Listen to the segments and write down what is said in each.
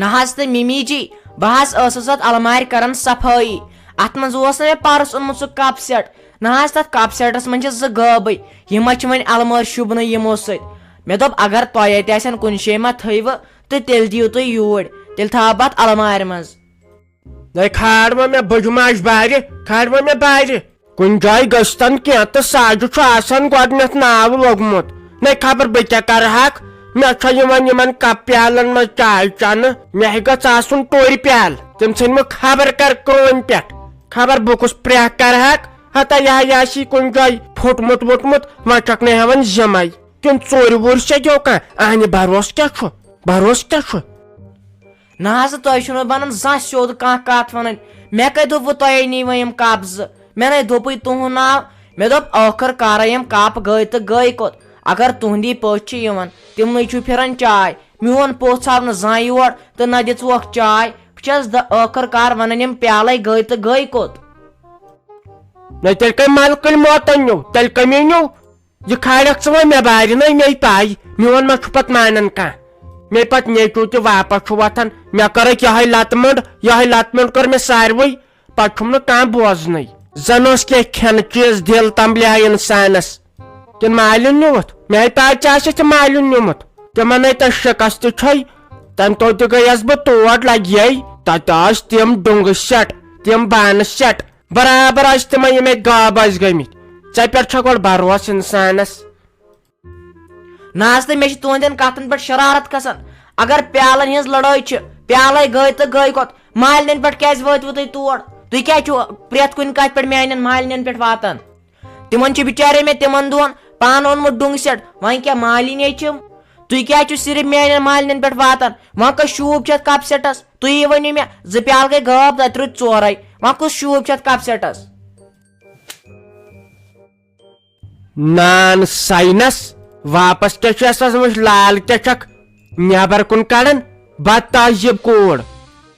نہاز تو ممی جی بہس ات المار کران صفائی ات من میں پارس اونمت سہ کپ سیٹ نہاز تر کپ سیٹس من ز غابے یہ چھ ون المار شوبن یمو ست مے دپ اگر تہ اتن کن جائے ما تھو تو تیل دیو تھی یور تیل تھو پتہ المار مز کھاڑ مے بجماش بار کھاڑ مے بار کن جائے گستن کی تو ساجو گۄڈنیتھ ناو لوگمت نہ خبر بہ کیا کرہک مے کپ پیالن مز چائے چنہ مے گھ آسن ٹور پیال تم ژھن خبر کر کٲم پٮ۪ٹھ خبر بہ کس پریک کرہک ہتا یہ آسی کن جائے پھٹمت وٹمت وۄنۍ چھکھ نہٕ ہٮ۪وان زمے تم ژور وور سیٚدیو کانٛہہ اہنہِ بروس کیٛاہ چھُ بروس کیٛاہ چھُ نہ حظ تۄہہِ چھُو نہٕ بنان زانٛہہ سیوٚد کانٛہہ کتھ ونٕنۍ مےٚ کتہِ دوٚپوٕ تۄہے نیٖوٕ یِم کپ زٕ مےٚ نے دوٚپُے تُہُنٛد ناو مےٚ دوٚپ ٲخٕر کارے یِم کپ گٔے تہٕ گٔے کوٚت اگر تُہنٛدی پٔژھۍ چھِ یِوان تِمنٕے چھُ پھران چاے میون پوٚژھ آو نہٕ زانٛہہ یور تہٕ نہ دِژوکھ چاے بہٕ چھس ٲخٕر کار ونان یِم پیالے گٔے تہٕ گٔے کوٚت تیٚلہِ کٔمۍ ملکٕلۍ موتن نیوٗ تیٚلہِ کٔمی نیوٗ یہ کھالکھ ژٕ وۄنۍ مےٚ بارِ نَے مے پاے میون ما چھُ پتہٕ مانان کانٛہہ مے پتہٕ نیچوٗ تہِ واپس چھُ وۄتھان مےٚ کٔرٕکھ یہے لت منٛڈ کٔر مےٚ ساروٕے پتہٕ چھُم نہٕ کانٛہہ بوزنٕے زن اوس کینٛہہ کھٮ۪نہٕ چیٖز دِل تمبلہِ انسانس کِنہٕ مالِن نِمُت مے پاے ژےٚ آسٮ۪تھ ژےٚ مالِن نِمُت تِمن نے تتھ شِکست تہِ چھے تمہِ دۄہ تہِ گٔیس بہٕ تور لگیے تتہِ ٲسۍ تِم ڈُنگہٕ سیٹ تِم بانہٕ سیٹ برابر ٲسۍ تِمے یِم اَتہِ غاب ٲسۍ گٔمٕتۍ ژےٚ پٮ۪ٹھ چھا گۄڈٕ بروس انسانس نہ حظ تہٕ مےٚ چھِ تُہنٛدٮ۪ن کتھن پٮ۪ٹھ شرارت کھسان اگر پیالن ہٕنٛز لڑٲے چھِ پیالے گٔے تہٕ گٔے کوٚت مالنٮ۪ن پٮ۪ٹھ کیٛازِ وٲتوٕ تُہۍ تور تُہۍ کیٛازِ چھِو پرٛٮ۪تھ کُنہِ کتھِ پٮ۪ٹھ میانٮ۪ن مالنٮ۪ن پٮ۪ٹھ واتان تِمن چھُ بِچارے مےٚ تِمن دۄہن پانہٕ اوٚنمُت ڈُنگہٕ سیٹ وۄنۍ کیٛاہ مالِنۍ چھِم تُہۍ کیٛازِ چھِو صرف میانٮ۪ن مالنٮ۪ن پٮ۪ٹھ واتان وۄنۍ کۄس شوٗب چھِ اتھ کپ سیٹس تُہی ؤنِو مےٚ زٕ پیالہٕ گٔے غٲب تتہِ روٗدۍ ژورے وۄنۍ کُس شوٗب چھِ اتھ کپ سیٹس نان ساینس واپس کیا چھُ اسہِ وٕچھ لال کیا چھکھ نیبر کُن کڑان بد تہذیٖب کوٗر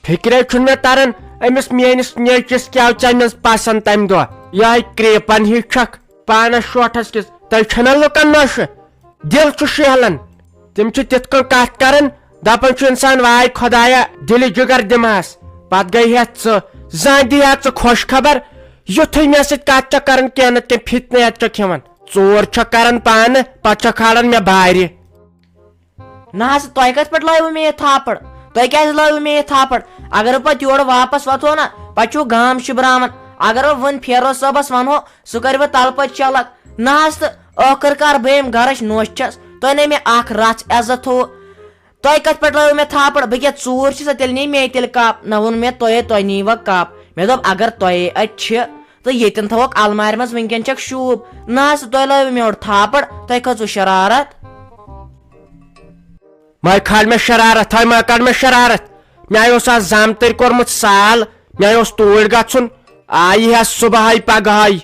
فِکرے چھُنہٕ مےٚ تران أمِس میٲنِس نیچوِس کیٛاہ چنس پسنٛد تمہِ دۄہ یہے کرٛیپن ہِش چھکھ پانس شوٹھس کِس تۄہہِ چھُنہ لُکن نۄشہٕ دل چھُ شیہلان تِم چھِ تِتھ کٔنۍ کتھ کران دپان چھُ انسان واے خۄدایا دِلہِ جِگر دِمہس پتہٕ گٔے ہٮ۪تھ ژٕ زانٛہہ دی ہا ژٕ خۄش خبر یُتھُے مےٚ سۭتۍ کتھ چھکھ کران کینٛہہ نتہٕ کینٛہہ فِتنہٕ چھکھ ہٮ۪وان ژور چھکھ کران پانہٕ پتہٕ چھکھ کھالان مےٚ بارِ نہ حظ تۄہہِ کتھ پٮ۪ٹھ لٲیوٕ مےٚ یہِ تھاپڑ تۄہہِ کیٛازِ لٲیوٕ مےٚ یہِ تھاپڑ اگر بہٕ پتہٕ یورٕ واپس وۄتھو نا پتہٕ چھُو گام شِبراوان اگر بہٕ وۄنۍ فیروز صٲبس ونہو سُہ کرِ بہٕ تلہٕ پتہٕ چلک نہ حظ تہٕ ٲخٕر کار بہٕ ییٚمہِ گرٕچ نوٚش چھس تۄہہِ نے مےٚ اکھ رژھ عزت تھوٚو تۄہہِ کتھ پٮ۪ٹھ لٲیوٕ مےٚ تھاپڑ بہٕ کیٛاہ ژوٗر چھِ سا تیٚلہِ نی مے تیٚلہِ کپ نہ ووٚن مےٚ تۄہہِ نیٖوا کپ مےٚ دوٚپ اگر تۄہے اتہِ چھِ تہٕ ییٚتٮ۪ن تھاووکھ المارِ منٛز وٕنکیٚن چھکھ شوٗب نہ حظ تۄہہِ لٲیوٕ مےٚ یورٕ تھاپڑ تۄہہِ کھٔژوٕ شرارت مے کھال مےٚ شرارت ما کڑ مےٚ شرارت مےٚ اوس آز زامتٕرۍ کوٚرمُت سال مےٚ اوس توٗرۍ گژھُن آیہِ ہا صبحٲے پگہٲے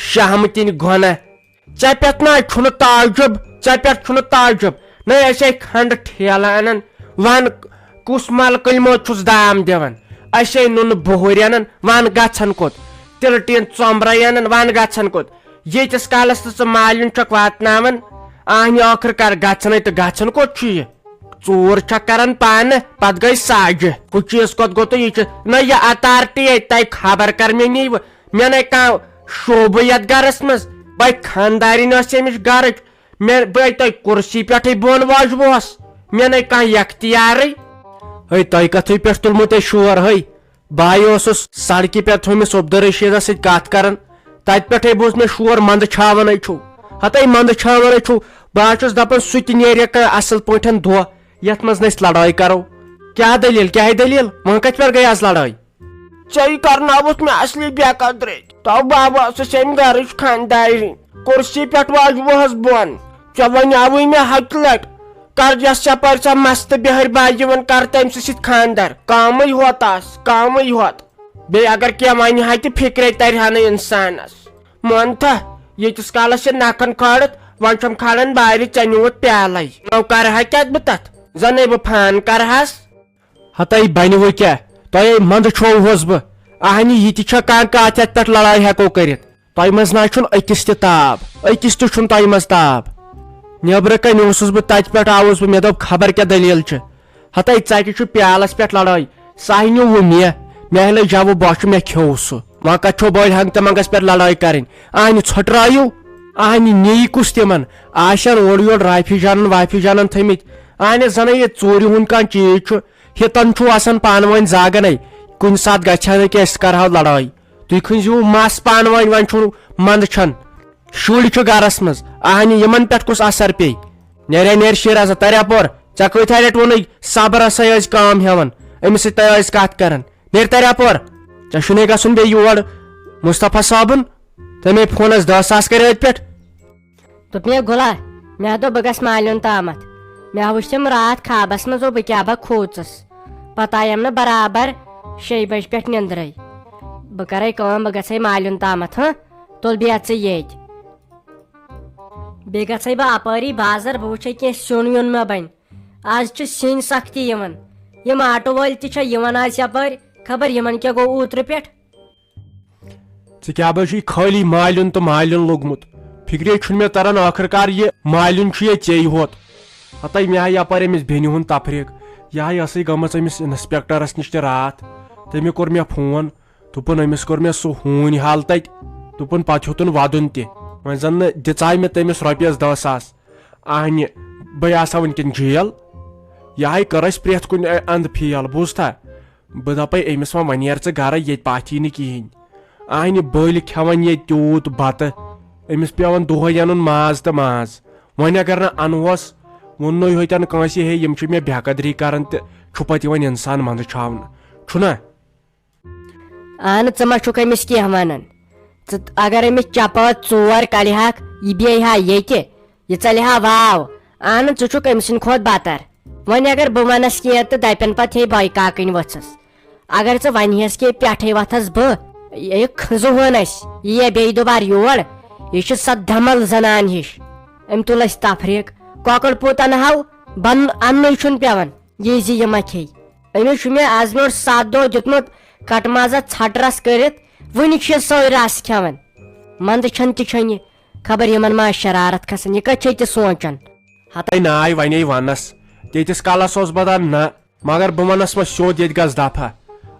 شہمتِنۍ گۄنہ ژےٚ پٮ۪ٹھ نہ چھُنہٕ تعجب نہ أسے کھنڈٕ ٹھیلہٕ انان ون کُس ملکٕلۍ موت چھُس دام دِوان أسے نُنہٕ بُہُرۍ انان ون گژھان کوٚت تِلہٕ ٹیٖن ژومبرے انان ون گژھان کوٚت ییٖتِس کالس تہٕ ژٕ مالِنۍ چھکھ واتناوان اہنہِ ٲخٕر کار گژھنٕے تہٕ گژھان کوٚت چھُ یہِ ژوٗر چھکھ کران پانہٕ پتہٕ گٔے ساجہِ ہُہ چیٖز کوٚت گوٚو تہٕ یہِ چھُ نہ یہِ اتارٹی تۄہہِ خبر کر مےٚ نیٖوٕ مےٚ نَے کانٛہہ شوبہٕ یتھ گرس منٛز بے خاندارِنۍ ٲس أمِس گرٕچ مےٚ بے تۄہہِ کُرسی پٮ۪ٹھٕے بۄن وٲجوہس مےٚ نَے کانٛہہ اختیارٕے ہے تۄہہِ کتھٕے پٮ۪ٹھ تُلمُت اے شور ہے بہٕ اوسُس سڑکہِ پٮ۪ٹھ تھوٚمُت عبدالرشیٖدس سۭتۍ کتھ کران تتہِ پٮ۪ٹھے بوٗز مےٚ شور منٛدٕ چھاونے چھُو ہتے منٛدٕ چھاونے چھُو بہٕ چھُس دپان سُہ تہِ نیرِ اصل پٲٹھۍ دۄہ یتھ منٛز نہٕ أسۍ لڑٲے کرو کیٛاہ دٔلیٖل وۄنۍ کتہِ پٮ۪ٹھ گٔے آز لڑٲے ژےٚ کرناوُتھ مےٚ اصلی بے قدرے تو بہٕ ٲسٕس امہِ گرٕچ خاندارِنۍ کُرسی پٮ۪ٹھ واجوہس بۄن ژےٚ ونیاوٕے مےٚ ہتہِ لٹہِ کر یس یپٲرۍ سۄ مستہٕ بہر باجہِ ون کر تٔمۍ سۭتۍ خاندر کامٕے ہوت بیٚیہِ اگر کینٛہہ ونہِ ہا تہِ فِکرے ترِ ہا نہٕ انسانس مونتھا ییٖتِس کالس چھِ نکھن کھٲڑِتھ وۄنۍ چھُم کھالان بارِ ژےٚ نیوٗتھ پیالے نو کرہا کیٛاہ بہٕ تتھ زنے بہٕ فان کرہس ہتے بنہِ وۄنۍ کیٛاہ تۄہے منٛدٕ چھووہس بہٕ اہنہِ یہِ تہِ چھا کانٛہہ کتھ یتھ پٮ۪ٹھ لڑٲے ہیٚکو کٔرِتھ تۄہہِ منٛز نہ چھُنہٕ أکِس تہِ چھُنہٕ تۄہہِ منٛز تاب نیبرٕ کنۍ اوسُس بہٕ تتہِ پٮ۪ٹھ آوُس بہٕ مےٚ دوٚپ خبر کیٛاہ دٔلیٖل چھِ ہتاے ژکہِ پیالس پٮ۪ٹھ لڑٲے سہی نیوٗ مےٚ لٔج جوٕ بۄچھِ مےٚ کھیوٚو سُہ وۄنۍ کتہِ چھو بٔڑۍ ہنگتہٕ منگس پٮ۪ٹھ لڑٲے کرٕنۍ اہنہِ ژھٔٹرٲیِو اہنہِ نیی کُس تِمن آسن اورٕ یورٕ رافی جانن وافی جانن تھٔمٕتۍ اہنہِ زنہٕ یہِ ژوٗرِ ہُنٛد کانٛہہ چیٖز چھُ ہِتن چھُو آسان پانہٕ ؤنۍ زاگنے کُنہِ ساتہٕ گژھِ ہا نہٕ کینٛہہ أسۍ کرہاو لڑٲے تُہۍ کھٔنزِو مس پانہٕ ؤنۍ وۄنۍ چھُنہٕ منٛدٕ چھن شُرۍ چھُ گرس منٛز اہنہِ یِمن پٮ۪ٹھ کُس اثر پیٚیہِ نیرِ شیرا ژٕ تریا پور ژےٚ کۭتیاہ لٹہِ ووٚنُے صبرسٕے ٲسۍ کٲم ہٮ۪وان أمِس سۭتۍ تہِ ٲسۍ کتھ کران نیرِ تریا پور ژےٚ چھُنٕے گژھُن بیٚیہِ یور مصطفیٰ صٲبُن تمے فونس 10,000 کٔرۍ أتھۍ پٮ۪ٹھ دوٚپ مےٚ گُلا مےٚ دوٚپ بہٕ گژھٕ مالیُن تامتھ مےٚ وٕچھ تِم راتھ خوابس منٛز بہٕ کیٛاہ بہٕ کھوٗژٕس پتہٕ آیم نہٕ برابر 6 بجہِ پٮ۪ٹھ نِندرے بہٕ کرے کٲم بہٕ گژھے مالیُن تامتھ تُل بیٚہہ ژٕ ییٚتۍ بیٚیہِ گژھے بہٕ اپٲری بازر بہٕ وٕچھے کینٛہہ سیُن ویُن مےٚ بنہِ آز چھِ سِنۍ سختی یِوان یِم آٹو وٲلۍ تہِ چھا یِوان آز یپٲرۍ خبر یِمن کیٛاہ گوٚو اوترٕ پٮ۪ٹھ ژٕ کیٛاہ بہٕ چھُے خٲلی مالیُن تہٕ مالیُن لوٚگمُت فکرے چھُنہٕ مےٚ تران ٲخر کار یہِ مالیُن چھُ ییٚتہِ ژےٚ ہوت ہتاے مےٚ ہا یپٲرۍ أمِس بیٚنہِ ہُنٛد تفریٖق یہِ ہا ٲسٕے گٔمٕژ أمِس انسپیکٹرس نِش تہِ راتھ تٔمۍ کوٚر مےٚ فون دوٚپُن أمِس کوٚر مےٚ سُہ ہوٗنۍ حال تتہِ دوٚپُن پتہٕ ہیوٚتُن ودُن تہِ وۄنۍ زن نہٕ دِژاے مےٚ تٔمِس رۄپیس 10,000 اہنہِ بہٕ آسہا وٕنکیٚن جیل یہِ ہاے کٔر اسہِ پرٛٮ۪تھ کُنہِ انٛدٕ فیل بوٗزتھا بہٕ دپے أمِس وۄنۍ نیر ژٕ گرٕ ییٚتہِ پاتھی نہٕ کِہینۍ اہنہِ بٔلۍ کھٮ۪وان ییٚتہِ تیوٗت بتہٕ أمِس پیٚوان دۄہے اَنُن ماز تہٕ ماز وۄنۍ اگر نہٕ انہوس ووٚننُے ہوٚتٮ۪ن کٲنٛسہِ ہے یِم چھِ مےٚ بے قدری کران تہٕ چھُ پتہٕ یِوان انسان منٛدٕ چھاونہٕ چھُنا اہن ژٕ ما چھُکھ أمِس کینٛہہ ونان ژٕ اگر أمِس چپٲت 4 کڑِہکھ یہِ بیٚہہِ ہا ییٚتہِ یہِ ژلہِ ہا واو اہن ژٕ چھُکھ أمۍ سٕنٛدِ کھۄتہٕ بدتر وۄنۍ اگر بہٕ ونس کینٛہہ تہٕ دپن پتہٕ ہے بٲے کاکٕنۍ ؤژھٕس اگر ژٕ ونہس کینٛہہ پٮ۪ٹھے وتھس بہٕ یہِ کھٕزٕ ہون اسہِ یہِ یہِ بیٚیہِ دُبار یور یہِ چھِ سۄ دمل زنان ہِش أمۍ تُل اسہِ تفریٖق کۄکُر پوٗت انہو اننُے چھُنہٕ پیٚوان یہِ زِ یہِ ما کھیٚیہِ أمِس چھُ مےٚ آز برونٛٹھ 7 دۄہ دیُتمُت کٹہٕ مازا ژھٹہٕ رس کٔرِتھ وُنہِ چھِ سۄے رس کھٮ۪وان منٛدٕ چھن تہِ چھنہٕ یہِ خبر یِمن ما شرارت کھسان یہِ کتہِ چھِ تہِ سونٛچان ہتاے ناے ونے ونس تیٖتِس کالس اوس بہٕ دپان نہ مگر بہٕ ونس وۄنۍ سیوٚد ییٚتہِ گژھ دفا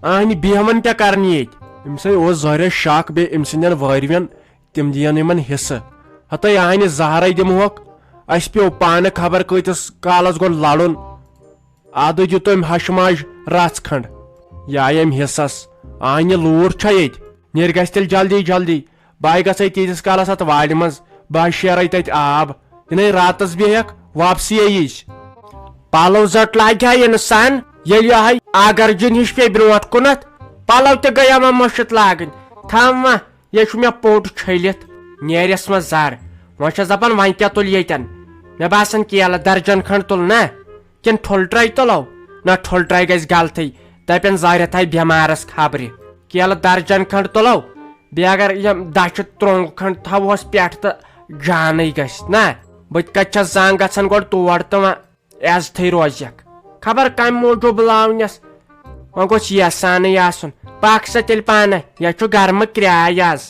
اہنہِ بیہوان کیٛاہ کرنہِ ییٚتہِ أمِسے اوس ظٲہرا شک بیٚیہِ أمۍ سٕنٛدٮ۪ن وٲرۍوٮ۪ن تِم دِین یِمن حصہٕ ہتاے اہنہِ زہرے دِمہوکھ اسہِ پیٚو پانہٕ خبر کۭتِس کالس گوٚو لڑُن ادٕ دیُت أمۍ ہشہِ ماج رژھ کھنڈ یہِ آیہِ أمۍ حصس اہنہِ لوٗر چھا ییٚتہِ نیرِ گژھِ تیٚلہِ جلدی جلدی بہٕ گژھے تیٖتِس کالس اتھ وارِ منٛز بہٕ شیرے تتہِ آب یِنَے راتس بیہکھ واپسی یِچ پلو زٹ لاگہِ ہا انسان ییٚلہِ یِہے آگرجن ہِش پیٚیہِ برونٛٹھ کُنتھ پلو تہِ گٔیے وۄنۍ مٔشِتھ لاگٕنۍ تھم وۄنۍ یہِ چھُ مےٚ پوٚٹ چھٔلِتھ نیرٮ۪س منٛز زر وۄنۍ چھس دپان وۄنۍ کیٛاہ تُل ییٚتٮ۪ن مےٚ باسان کیلہٕ درجن کھنڈ تُل نا کِنہٕ ٹھُل ٹرے تُلو نہ ٹھُل ٹرے گژھِ غلطٕے دپن زارِ تھایہِ بٮ۪مارس خبرِ کیلہٕ درجن کھنڈ تُلو بیٚیہِ اگر یِم دچھِ ترٛونٛگ کھنڈ تھاوہوس پٮ۪ٹھ تہٕ جانٕے گژھِ نا بہٕ تہِ کتہِ چھس زنگ گژھان گۄڈٕ تور تہٕ وۄنۍ عزتھٕے روزکھ خبر کمہِ موٗجوٗب لاونس وۄنۍ گوٚژھ یژھ سانٕے آسُن پکھ سا تیٚلہِ پانہٕ یتھ چھُ گرمہٕ کرٛاے آز